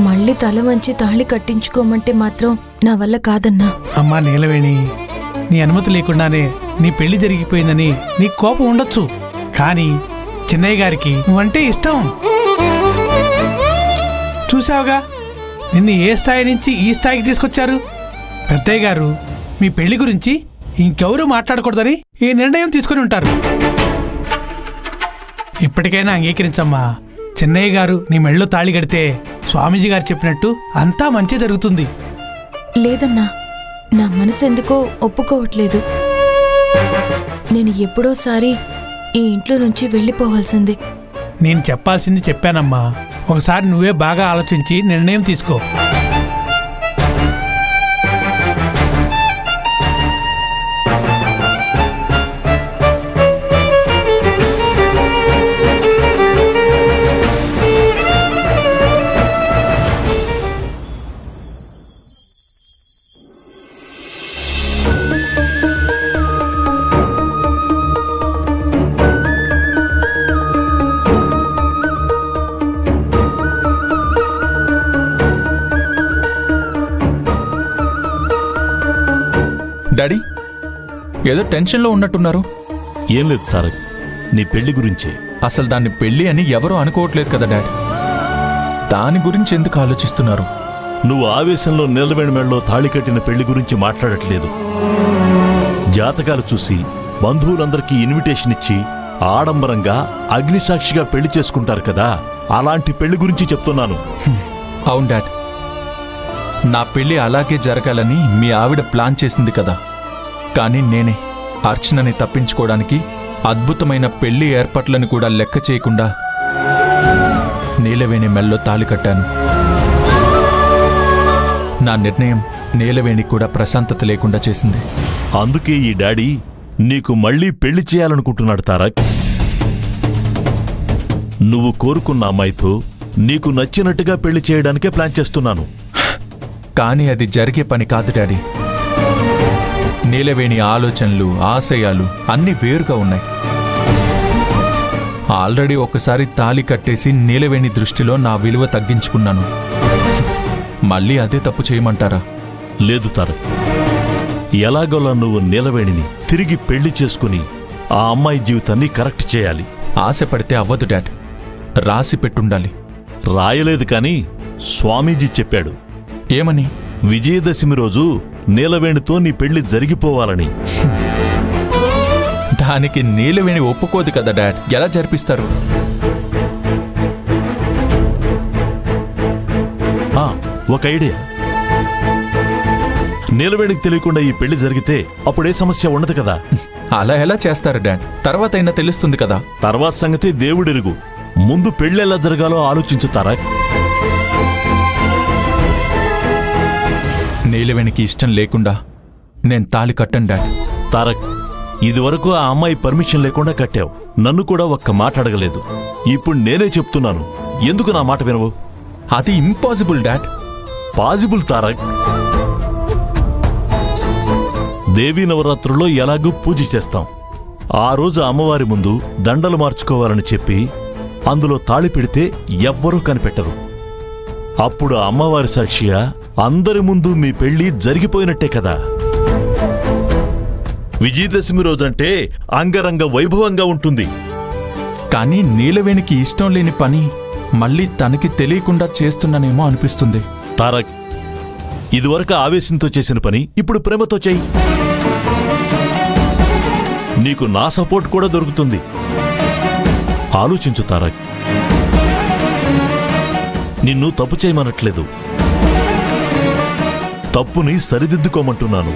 మళ్ళీ తల వంచి తాళి కట్టించుకోమంటే మాత్రం నా వల్ల కాదన్నా. అమ్మా నీలవేణి, నీ అనుమతి లేకుండానే నీ పెళ్లి జరిగిపోయిందని నీ కోపం ఉండొచ్చు, కానీ చిన్నయ్య గారికి నువ్వంటే ఇష్టం. చూసావుగా నిన్ను ఏ స్థాయి నుంచి ఈ స్థాయికి తీసుకొచ్చారు. పెద్దయ్య గారు మీ పెళ్లి గురించి ఇంకెవరూ మాట్లాడకూడదని ఈ నిర్ణయం తీసుకుని ఉంటారు. ఇప్పటికైనా అంగీకరించమ్మా. చిన్నయ్య గారు నీ మెళ్ళో తాళి కడితే స్వామీజీ గారు చెప్పినట్టు అంతా మంచి జరుగుతుంది. లేదన్నా, నా మనసు ఎందుకో ఒప్పుకోవట్లేదు. నేను ఎప్పుడోసారి ఈ ఇంట్లో నుంచి వెళ్ళిపోవాల్సింది. నేను చెప్పాల్సింది చెప్పానమ్మా. ఒకసారి నువ్వే బాగా ఆలోచించి నిర్ణయం తీసుకో. డాడీ, ఏదో టెన్షన్లో ఉన్నట్టున్నారు. ఏం లేదు తారక్, నీ పెళ్లి గురించే. అసలు దాన్ని పెళ్లి అని ఎవరూ అనుకోవట్లేదు కదా డాడీ. దాని గురించి ఎందుకు ఆలోచిస్తున్నారు? నువ్వు ఆవేశంలో నీలవేణి మెడలో తాళి కట్టిన పెళ్లి గురించి మాట్లాడట్లేదు. జాతకాలు చూసి బంధువులందరికీ ఇన్విటేషన్ ఇచ్చి ఆడంబరంగా అగ్నిసాక్షిగా పెళ్లి చేసుకుంటారు కదా, అలాంటి పెళ్లి గురించి చెప్తున్నాను. అవును డాడ్, నా పెళ్లి అలాగే జరగాలని మీ ఆవిడ ప్లాన్ చేసింది కదా. కానీ నేనే అర్చనని తప్పించుకోవడానికి అద్భుతమైన పెళ్లి ఏర్పాట్లను కూడా లెక్క చేయకుండా నీలవేణి మెల్లో తాళి కట్టాను. నా నిర్ణయం నీలవేణి కూడా ప్రశాంతత లేకుండా చేసింది. అందుకే ఈ డాడీ నీకు మళ్లీ పెళ్లి చేయాలనుకుంటున్నాడు తారక్. నువ్వు కోరుకున్న అమ్మాయితో నీకు నచ్చినట్టుగా పెళ్లి చేయడానికే ప్లాన్ చేస్తున్నాను. కానీ అది జరిగే పని కాదు డాడీ. నీలవేణి ఆలోచనలు, ఆశయాలు అన్నీ వేరుగా ఉన్నాయి. ఆల్రెడీ ఒకసారి తాళి కట్టేసి నీలవేణి దృష్టిలో నా విలువ తగ్గించుకున్నాను. మళ్ళీ అదే తప్పు చేయమంటారా? లేదు తారక్, ఎలాగోలా నువ్వు నీలవేణిని తిరిగి పెళ్లి చేసుకుని ఆ అమ్మాయి జీవితాన్ని కరెక్ట్ చేయాలి. ఆశపడితే అవ్వదు డాడ్, రాసి పెట్టుండాలి. రాయలేదు కానీ స్వామీజీ చెప్పాడు. ఏమని? విజయదశమి రోజు నీలవేణితో నీ పెళ్లి జరిగిపోవాలని. దానికి నీలవేణి ఒప్పుకోదు కదా డాడ్, ఎలా జరిపిస్తారు? ఒక ఐడియా. నీలవేణికి తెలియకుండా ఈ పెళ్లి జరిగితే అప్పుడే సమస్య ఉండదు కదా. అలా ఎలా చేస్తారు డాడ్? తర్వాత అయినా తెలుస్తుంది కదా. తర్వాత సంగతి దేవుడెరుగు. ముందు పెళ్లి ఎలా జరగాలో ఆలోచించుతారా? నీలవేణికి ఇష్టం లేకుండా నేను తాళి కట్టను డాడ్. తారక్, ఇదివరకు ఆ అమ్మాయి పర్మిషన్ లేకుండా కట్టావు. నన్ను కూడా ఒక్క మాట అడగలేదు. ఇప్పుడు నేనే చెప్తున్నాను, ఎందుకు నా మాట వినవు? అది ఇంపాసిబుల్ డాడ్. పాజిబుల్ తారక్. దేవీ నవరాత్రుల్లో ఎలాగూ పూజ చేస్తాం. ఆ రోజు అమ్మవారి ముందు దండలు మార్చుకోవాలని చెప్పి అందులో తాళి పెడితే ఎవ్వరూ కనిపెట్టరు. అప్పుడు అమ్మవారి సాక్షిగా అందరి ముందు మీ పెళ్లి జరిగిపోయినట్టే కదా. విజయదశమి రోజంటే అంగరంగ వైభవంగా ఉంటుంది. కానీ నీలవేణికి ఇష్టం లేని పని మళ్ళీ తనకి తెలియకుండా చేస్తున్నానేమో అనిపిస్తుంది. తారక్, ఇదివరకు ఆవేశంతో చేసిన పని ఇప్పుడు ప్రేమతో చెయ్యి. నీకు నా సపోర్ట్ కూడా దొరుకుతుంది. ఆలోచించు తారక్. నిన్ను తప్పు చేయమనట్లేదు, తప్పుని సరిదిద్దుకోమంటున్నాను.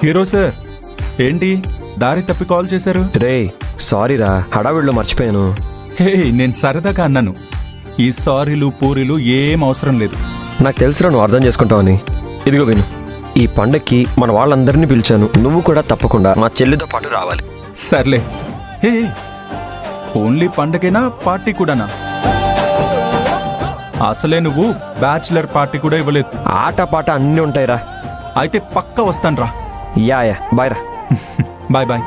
హీరో సార్, ఏంటి దారి తప్పి కాల్ చేశారు? రే సారీరా, హడావిడిలో మర్చిపోయాను. హే, నేను సరదాగా అన్నాను. ఈ సారీలు పూరీలు ఏం అవసరం లేదు. నాకు తెలుసురా నువ్వు అర్థం చేసుకుంటావని. ఇదిగో విను, ఈ పండక్కి మన వాళ్ళందరినీ పిలిచాను, నువ్వు కూడా తప్పకుండా మా చెల్లితో పాటు రావాలి. సర్లే. హే, ఓన్లీ పండగేనా, పార్టీ కూడానా? అసలే నువ్వు బ్యాచిలర్ పార్టీ కూడా ఇవ్వలేదు. ఆట పాట అన్నీ ఉంటాయిరా. అయితే పక్కా వస్తాను రా. యా బాయ్ రా. Bye bye.